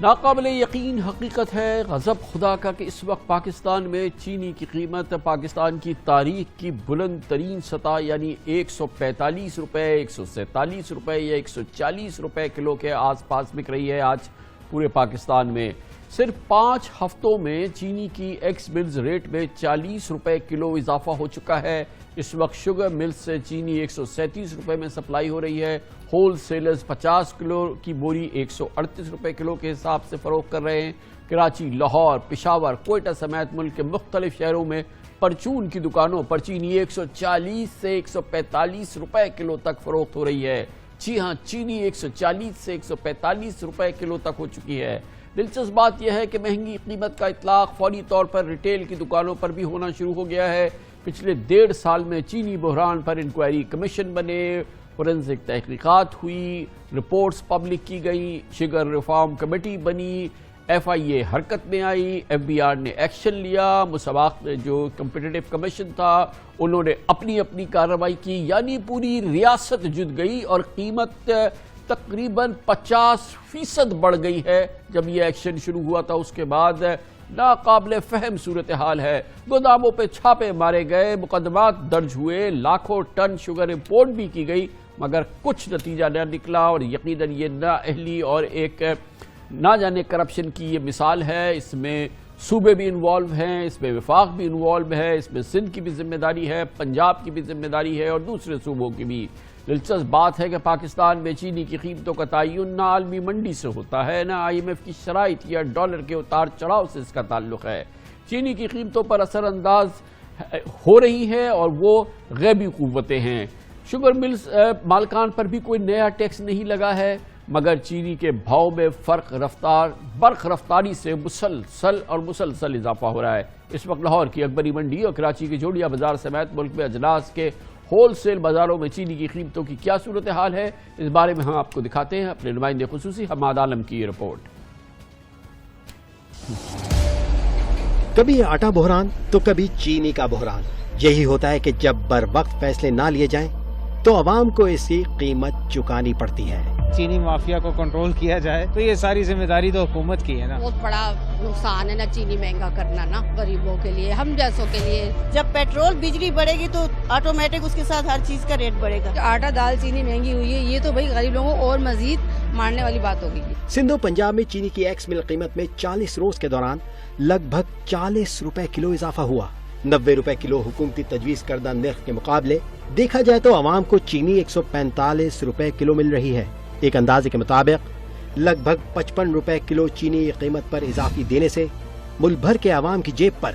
ناقابل یقین حقیقت ہے غضب خدا کا کہ اس وقت پاکستان میں چینی کی قیمت پاکستان کی تاریخ کی بلند ترین سطح یعنی 145 روپے 147 روپے یا 140 روپے کلو کے آس پاس بک رہی ہے آج پورے پاکستان میں۔ صرف 5 ہفتوں میں چینی کی ایکس ملز ریٹ میں 40 روپے کلو اضافہ ہو چکا ہے۔ اس وقت شوگر ملز سے چینی 137 روپے میں سپلائی ہو رہی ہے۔ ہول سیلرز 50 کلو کی بوری 138 روپے کلو کے حساب سے فروخت کر رہے ہیں۔ کراچی، لاہور، پشاور، کوئٹہ سمیت ملک کے مختلف شہروں میں پرچون کی دکانوں پر چینی 140 سے 145 روپے کلو تک فروخت ہو رہی ہے۔ جی ہاں، چینی 140 سے 145 روپے کلو تک ہو چکی ہے۔ دلچسپ بات یہ ہے کہ مہنگی قیمت کا اطلاق فوری طور پر ریٹیل کی دکانوں پر بھی ہونا شروع ہو گیا ہے۔ پچھلے 1.5 سال میں چینی بحران پر انکوائری کمیشن بنے، فورنزک تحقیقات ہوئی، رپورٹس پبلک کی گئی، شگر ریفارم کمیٹی بنی، FIA حرکت میں آئی، FBR نے ایکشن لیا، مسابقہ میں جو کمپیٹیٹو کمیشن تھا انہوں نے اپنی کارروائی کی، یعنی پوری ریاست جت گئی اور قیمت تقریباً 50% بڑھ گئی ہے۔ جب یہ ایکشن شروع ہوا تھا اس کے بعد ناقابل فہم صورتحال ہے۔ گوداموں پہ چھاپے مارے گئے، مقدمات درج ہوئے، لاکھوں ٹن شوگر امپورٹ بھی کی گئی، مگر کچھ نتیجہ نہ نکلا اور یقیناً یہ نااہلی اور ایک نہ جانے کرپشن کی یہ مثال ہے۔ اس میں صوبے بھی انوالو ہیں، اس میں وفاق بھی انوالو ہے، اس میں سندھ کی بھی ذمہ داری ہے، پنجاب کی بھی ذمہ داری ہے اور دوسرے صوبوں کی بھی۔ دلچسپ بات ہے کہ پاکستان میں چینی کی قیمتوں کا تعین نہ عالمی منڈی سے ہوتا ہے، نہ IMF کی شرائط یا ڈالر کے اتار چڑھاؤ سے اس کا تعلق ہے۔ چینی کی قیمتوں پر اثر انداز ہو رہی ہیں اور وہ غیبی قوتیں ہیں۔ شوگر ملز مالکان پر بھی کوئی نیا ٹیکس نہیں لگا ہے، مگر چینی کے بھاؤ میں برق رفتاری سے مسلسل اضافہ ہو رہا ہے۔ اس وقت لاہور کی اکبری منڈی اور کراچی کے جوڑیہ بازار سمیت ملک میں اجناس کے ہول سیل بازاروں میں چینی کی قیمتوں کی کیا صورتحال ہے، اس بارے میں ہم آپ کو دکھاتے ہیں اپنے نمائندے خصوصی حماد عالم کی یہ رپورٹ۔ کبھی آٹا بحران تو کبھی چینی کا بحران۔ یہی ہوتا ہے کہ جب بر وقت فیصلے نہ لیے جائیں تو عوام کو اس کی قیمت چکانی پڑتی ہے۔ چینی مافیا کو کنٹرول کیا جائے تو یہ ساری ذمہ داری تو حکومت کی ہے نا۔ بہت بڑا نقصان ہے نا چینی مہنگا کرنا نا غریبوں کے لیے، ہم جیسوں کے لیے۔ جب پیٹرول بجلی بڑھے گی تو آٹومیٹک اس کے ساتھ ہر چیز کا ریٹ بڑھے گا۔ آٹا دال چینی مہنگی ہوئی ہے، یہ تو بھائی غریب لوگوں کو اور مزید مارنے والی بات ہوگی۔ سندھ و پنجاب میں چینی کی ایکس مل قیمت میں 40 روز کے دوران لگ بھگ 40 روپے کلو اضافہ ہوا۔ 90 روپے کلو حکومتی تجویز کردہ نرخ کے مقابلے دیکھا جائے تو عوام کو چینی 145 روپے کلو مل رہی ہے۔ ایک اندازے کے مطابق لگ بھگ 55 روپے کلو چینی قیمت پر اضافی دینے سے ملک بھر کے عوام کی جیب پر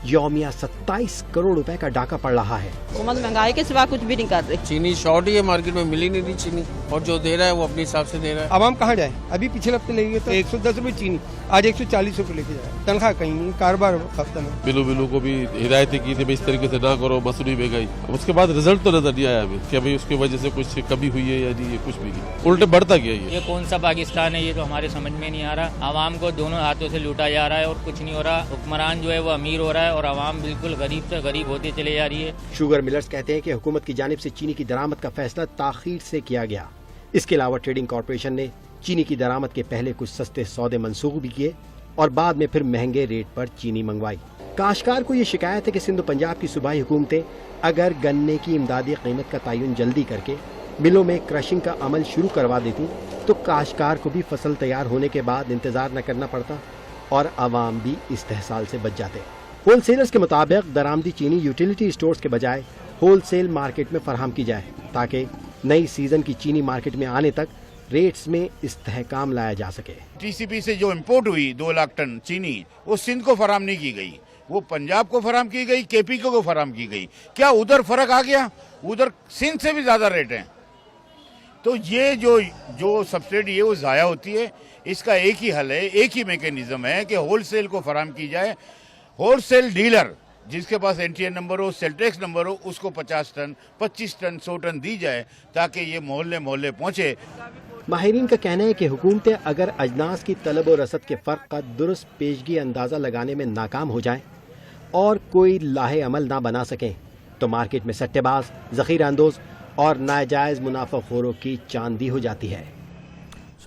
یومیہ 27 کروڑ روپے کا ڈاکہ پڑ رہا ہے۔ حکومت مہنگائی کے سوا کچھ بھی نہیں کر رہی۔ چینی شارٹ ہی ہے، مارکیٹ میں مل ہی نہیں رہی چینی، اور جو دے رہا ہے وہ اپنے حساب سے دے رہا ہے۔ عوام کہاں جائے؟ ابھی پچھلے ہفتے لے گئے تو 110 روپے چینی، آج 140 روپے لے کے جائے۔ تنخواہ کہیں نہیں، کاروبار ہفتہ میں۔ بلو کو بھی ہدایتیں کی تھی اس طریقے سے نہ کرو، مصنوعی مہنگائی۔ اس کے بعد رزلٹ تو نظر نہیں آیا ہمیں کہ ابھی اس کی وجہ سے کچھ کمی ہوئی ہے یا نہیں، یہ کچھ بھی نہیں، الٹے بڑھتا گیا۔ یہ کون سا پاکستان ہے، یہ تو ہمارے سمجھ میں نہیں آ رہا۔ عوام کو دونوں ہاتھوں سے لوٹا جا رہا ہے اور کچھ نہیں ہو رہا۔ حکمران جو ہے وہ امیر ہو رہا ہے اور عوام بالکل غریب سے غریب ہوتے چلے جا رہی ہے۔ شوگر ملرز کہتے ہیں کہ حکومت کی جانب سے چینی کی درآمد کا فیصلہ تاخیر سے کیا گیا۔ اس کے علاوہ ٹریڈنگ کارپوریشن نے چینی کی درآمد کے پہلے کچھ سستے سودے منسوخ بھی کیے اور بعد میں پھر مہنگے ریٹ پر چینی منگوائی۔ کاشتکار کو یہ شکایت ہے کہ سندھ و پنجاب کی صوبائی حکومتیں اگر گنے کی امدادی قیمت کا تعین جلدی کر کے ملوں میں کرشنگ کا عمل شروع کروا دیتی تو کاشتکار کو بھی فصل تیار ہونے کے بعد انتظار نہ کرنا پڑتا اور عوام بھی استحصال سے بچ جاتے۔ ہول سیلرز کے مطابق درآمدی چینی یوٹیلیٹی اسٹورز کے بجائے ہول سیل مارکیٹ میں فراہم کی جائے تاکہ نئی سیزن کی چینی مارکیٹ میں آنے تک ریٹس میں استحکام لایا جا سکے۔ TCP سے جو امپورٹ ہوئی 2 لاکھ ٹن چینی، وہ سندھ کو فراہم نہیں کی گئی، وہ پنجاب کو فراہم کی گئی، KP کو فراہم کی گئی۔ کیا ادھر فرق آ گیا؟ ادھر سندھ سے بھی زیادہ ریٹ ہیں۔ تو یہ جو سبسڈی ہے وہ ضائع ہوتی ہے۔ اس کا ایک ہی حل ہے، ایک ہی میکینزم ہے کہ ہول سیل کو فراہم کی جائے۔ ہول سیل ڈیلر جس کے پاس NTN نمبر ہو، سیل ٹیکس نمبر ہو، اس کو 50 ٹن 25 ٹن 100 ٹن دی جائے تاکہ یہ محلے پہنچے۔ ماہرین کا کہنا ہے کہ حکومتیں اگر اجناس کی طلب و رسد کے فرق کا درست پیشگی اندازہ لگانے میں ناکام ہو جائیں اور کوئی لاہے عمل نہ بنا سکیں تو مارکیٹ میں سٹے باز، ذخیرہ اندوز اور ناجائز منافع خوروں کی چاندی ہو جاتی ہے۔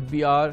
FBI,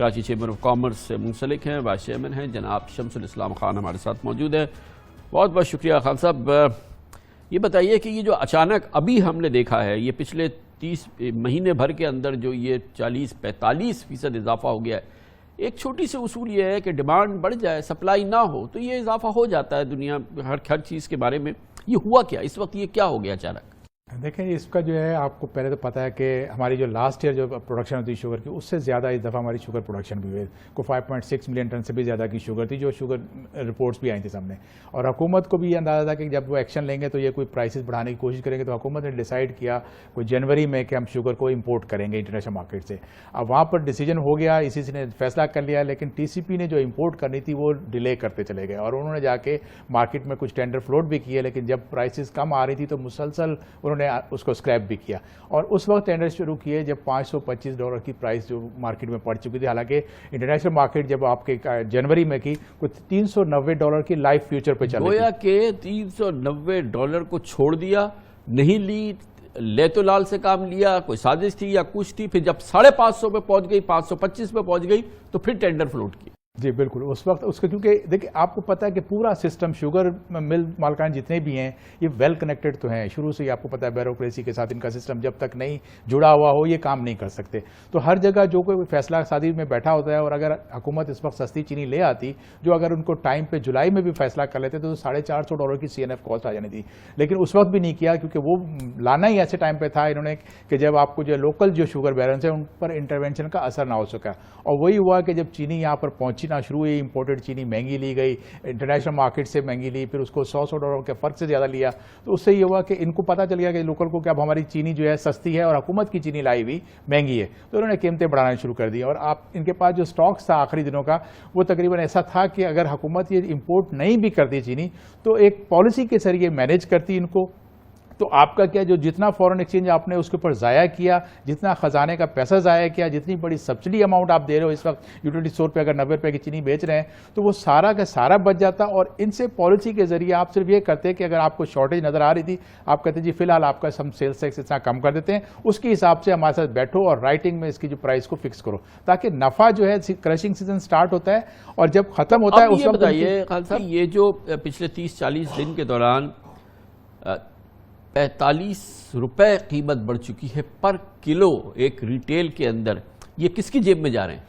Karachi chamber of commerce سے منسلک ہیں، وائس چیئرمین ہیں جناب شمسل اسلام خان ہمارے ساتھ موجود ہیں. بہت بہت شکریہ خان صاحب. یہ بتائیے کہ یہ جو اچانک ابھی ہم نے دیکھا ہے، یہ پچھلے 30 مہینے بھر کے اندر جو یہ 40-45% اضافہ ہو گیا ہے، ایک چھوٹی سی اصول یہ ہے کہ ڈیمانڈ بڑھ جائے، سپلائی نہ ہو تو یہ اضافہ ہو جاتا ہے دنیا ہر چیز کے بارے میں. یہ ہوا کیا اس وقت، یہ کیا ہو گیا اچانک؟ دیکھیں اس کا جو ہے آپ کو پہلے تو پتہ ہے کہ ہماری جو لاسٹ ایئر جو پروڈکشن ہوتی ہے شوگر کی، اس سے زیادہ اس دفعہ ہماری شوگر پروڈکشن بھی ہوئی کو 5.6 ملین ٹن سے بھی زیادہ کی شوگر تھی، جو شوگر رپورٹس بھی آئی تھی سامنے. اور حکومت کو بھی یہ اندازہ تھا کہ جب وہ ایکشن لیں گے تو یہ کوئی پرائسز بڑھانے کی کوشش کریں گے. تو حکومت نے ڈیسائیڈ کیا کوئی جنوری میں کہ ہم شوگر کو امپورٹ کریں گے انٹرنیشنل مارکیٹ سے. اب وہاں پر ڈیسیجن ہو گیا، اسی سے نے فیصلہ کر لیا، لیکن ٹی سی پی نے جو امپورٹ کرنی تھی وہ ڈیلے کرتے چلے گئے اور انہوں نے جا کے مارکیٹ میں کچھ ٹینڈر فلوٹ بھی کیے. لیکن جب پرائسز کم آ رہی تھی تو مسلسل انہوں نے اس کو اسکریپ بھی کیا اور اس وقت ٹینڈر شروع کیے جب $525 کی پرائس جو مارکیٹ میں پڑ چکی تھی. حالانکہ انٹرنیشنل مارکیٹ جب آپ کے جنوری میں کی کچھ $390 کی لائف فیوچر پہ چل رہی تھی. گویا کہ $390 کو چھوڑ دیا، نہیں لی، لے تو لال سے کام لیا، کوئی سازش تھی یا کچھ تھی. پھر جب 550 پہ پہنچ گئی، 525 پہ پہنچ گئی تو پھر ٹینڈر فلوٹ کی. جی بالکل اس وقت اس کا، کیونکہ دیکھیں آپ کو پتہ ہے کہ پورا سسٹم شوگر مل مالکان جتنے بھی ہیں یہ ویل کنیکٹڈ تو ہیں شروع سے ہی. آپ کو پتہ ہے بیوروکریسی کے ساتھ ان کا سسٹم جب تک نہیں جڑا ہوا ہو یہ کام نہیں کر سکتے. تو ہر جگہ جو کوئی فیصلہ سازی میں بیٹھا ہوتا ہے، اور اگر حکومت اس وقت سستی چینی لے آتی جو اگر ان کو ٹائم پہ جولائی میں بھی فیصلہ کر لیتے تو $450 کی CNF کاسٹ آ جانی تھی. لیکن اس وقت بھی نہیں کیا کیونکہ وہ لانا ہی ایسے ٹائم پہ تھا انہوں نے کہ جب آپ کو جو لوکل جو شوگر بیرنس ہیں ان پر انٹرونشن کا اثر نہ ہو سکا. اور وہی ہوا کہ جب چینی یہاں پر پہنچی نہ شروع ہوئی، امپورٹڈ چینی مہنگی لی گئی، انٹرنیشنل مارکیٹ سے مہنگی لی، پھر اس کو $100 کے فرق سے زیادہ لیا. تو اس سے یہ ہوا کہ ان کو پتہ چل گیا کہ لوکل کو کہ اب ہماری چینی جو ہے سستی ہے اور حکومت کی چینی لائی ہوئی مہنگی ہے. تو انہوں نے قیمتیں بڑھانا شروع کر دی. اور آپ ان کے پاس جو سٹاکس تھا آخری دنوں کا وہ تقریباً ایسا تھا کہ اگر حکومت یہ امپورٹ نہیں بھی کرتی چینی تو ایک پالیسی کے ذریعے مینیج کرتی ان کو. تو آپ کا کیا جو جتنا فورن ایکسچینج آپ نے اس کے اوپر ضائع کیا، جتنا خزانے کا پیسہ ضائع کیا، جتنی بڑی سبسڈی اماؤنٹ آپ دے رہے ہو اس وقت یوٹیلیٹی اسٹور پہ اگر $90 کی چینی بیچ رہے ہیں تو وہ سارا کا سارا بچ جاتا. اور ان سے پالیسی کے ذریعے آپ صرف یہ کرتے کہ اگر آپ کو شارٹیج نظر آ رہی تھی آپ کہتے جی فی الحال آپ کا ہم سیلس ٹیکس اتنا کم کر دیتے ہیں، اس کے حساب سے ہمارے ساتھ بیٹھو اور رائٹنگ میں اس کی جو پرائس کو فکس کرو تاکہ نفع جو ہے کرشنگ سیزن سٹارٹ ہوتا ہے اور جب ختم ہوتا ہے اس وقت. بتائیے خان صاحب، یہ جو پچھلے 30-40 دن کے دوران $45 قیمت بڑھ چکی ہے پر کلو ایک ریٹیل کے اندر، یہ کس کی جیب میں جا رہے ہیں؟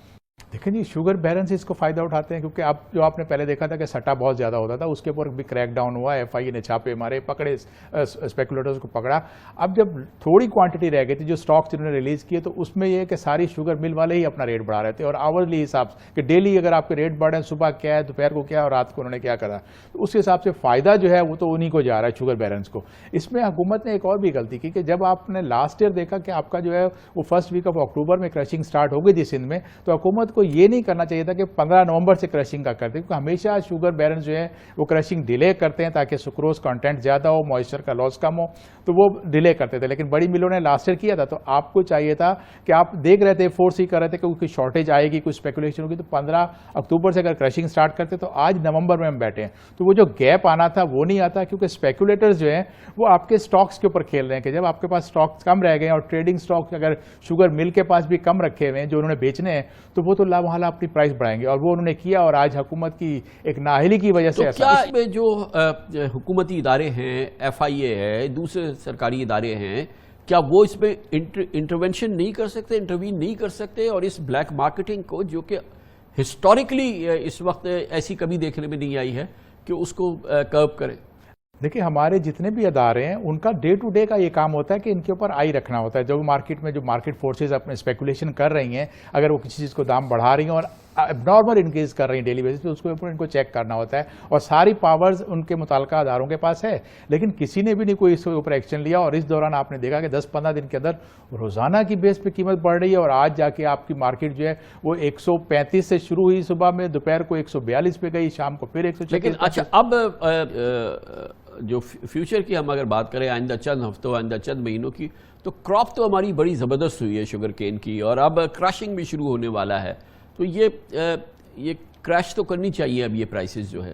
دیکھیں جی شوگر بیرنس اس کو فائدہ اٹھاتے ہیں کیونکہ اب جو آپ نے پہلے دیکھا تھا کہ سٹا بہت زیادہ ہوتا تھا، اس کے اوپر بھی کریک ڈاؤن ہوا، FIA نے چھاپے مارے، پکڑے اسپیکولیٹرز کو پکڑا. اب جب تھوڑی کوانٹٹی رہ گئی تھی جو سٹاکس جنہوں نے ریلیز کیے تو اس میں یہ کہ ساری شوگر مل والے ہی اپنا ریٹ بڑھا رہے تھے اور آورلی حساب کہ ڈیلی اگر آپ کے ریٹ بڑھ رہے ہیں، صبح کیا ہے، دوپہر کو کیا ہے اور رات کو انہوں نے کیا کرا، تو اس کے حساب سے فائدہ جو ہے وہ تو انہی کو جا رہا ہے شوگر بیرنس کو. اس میں حکومت نے ایک اور بھی غلطی کی کہ جب آپ نے لاسٹ ایئر دیکھا کہ آپ کا جو ہے وہ فرسٹ ویک آف اکتوبر میں کرشنگ سٹارٹ ہو گئی تھی سندھ میں، تو حکومت کو یہ نہیں کرنا چاہیے تھا کہ 15 نومبر سے کرشنگ کا کرتے، کیونکہ ہمیشہ شوگر بیرنس جو ہے وہ کرشنگ ڈیلے کرتے ہیں تاکہ سکروز کنٹینٹ زیادہ ہو، موئسچر کا لاس کم ہو، تو وہ ڈیلے کرتے تھے. لیکن بڑی ملوں نے لاسٹ ایئر کیا تھا تو آپ کو چاہیے تھا کہ آپ دیکھ رہے تھے، فورس ہی کر رہے تھے کہ کوئی شارٹیج آئے گی، کوئی اسپیکولیشن ہوگی، تو 15 اکتوبر سے اگر کرشنگ سٹارٹ کرتے تو آج نومبر میں ہم بیٹھے ہیں. تو وہ جو گیپ آنا تھا وہ نہیں آتا کیونکہ اسپیکولیٹرز جو ہیں وہ آپ کے سٹاکس کے اوپر کھیل رہے ہیں کہ جب آپ کے پاس سٹاکس کم رہ گئے اور ٹریڈنگ سٹاک اگر شوگر مل کے پاس بھی کم رکھے ہوئے ہیں جو انہوں نے بیچنے ہیں تو وہ تو لاوہلا اپنی پرائس بڑھائیں گے. اور وہ انہوں نے کیا اور آج حکومت کی ایک نااہلی کی وجہ سے کیا میں جو حکومتی ادارے ہیں، FIA ہے، دوسرے سرکاری ادارے ہیں، کیا وہ اس میں انٹرونشن نہیں کر سکتے، انٹروین نہیں کر سکتے اور اس بلیک مارکیٹنگ کو جو کہ ہسٹوریکلی اس وقت ایسی کبھی دیکھنے میں نہیں آئی ہے کہ اس کو کرب کریں؟ دیکھیں ہمارے جتنے بھی ادارے ہیں ان کا ڈے ٹو ڈے کا یہ کام ہوتا ہے کہ ان کے اوپر آئی رکھنا ہوتا ہے. جو مارکیٹ میں جو مارکیٹ فورسز اپنے اسپیکولیشن کر رہی ہیں، اگر وہ کسی چیز کو دام بڑھا رہی ہیں اور نارمل انکریز کر رہی ہیں ڈیلی بیسس پہ، اس کے اوپر ان کو چیک کرنا ہوتا ہے اور ساری پاورز ان کے متعلقہ اداروں کے پاس ہے. لیکن کسی نے بھی نہیں کوئی اس کے اوپر ایکشن لیا اور اس دوران آپ نے دیکھا کہ 10-15 دن کے اندر روزانہ کی بیس پہ قیمت بڑھ رہی ہے اور آج جا کے آپ کی مارکیٹ جو ہے وہ 135 سے شروع ہوئی صبح میں، دوپہر کو 142 پہ گئی، شام کو پھر 136. لیکن اچھا اب جو فیوچر کی ہم اگر بات کریں آئندہ چند ہفتوں، آئندہ چند مہینوں کی، تو کراپ تو ہماری بڑی زبردست ہوئی ہے شوگر کین کی اور اب کراشنگ بھی شروع ہونے والا ہے. تو یہ کریش تو کرنی چاہیے اب یہ پرائسز جو ہے.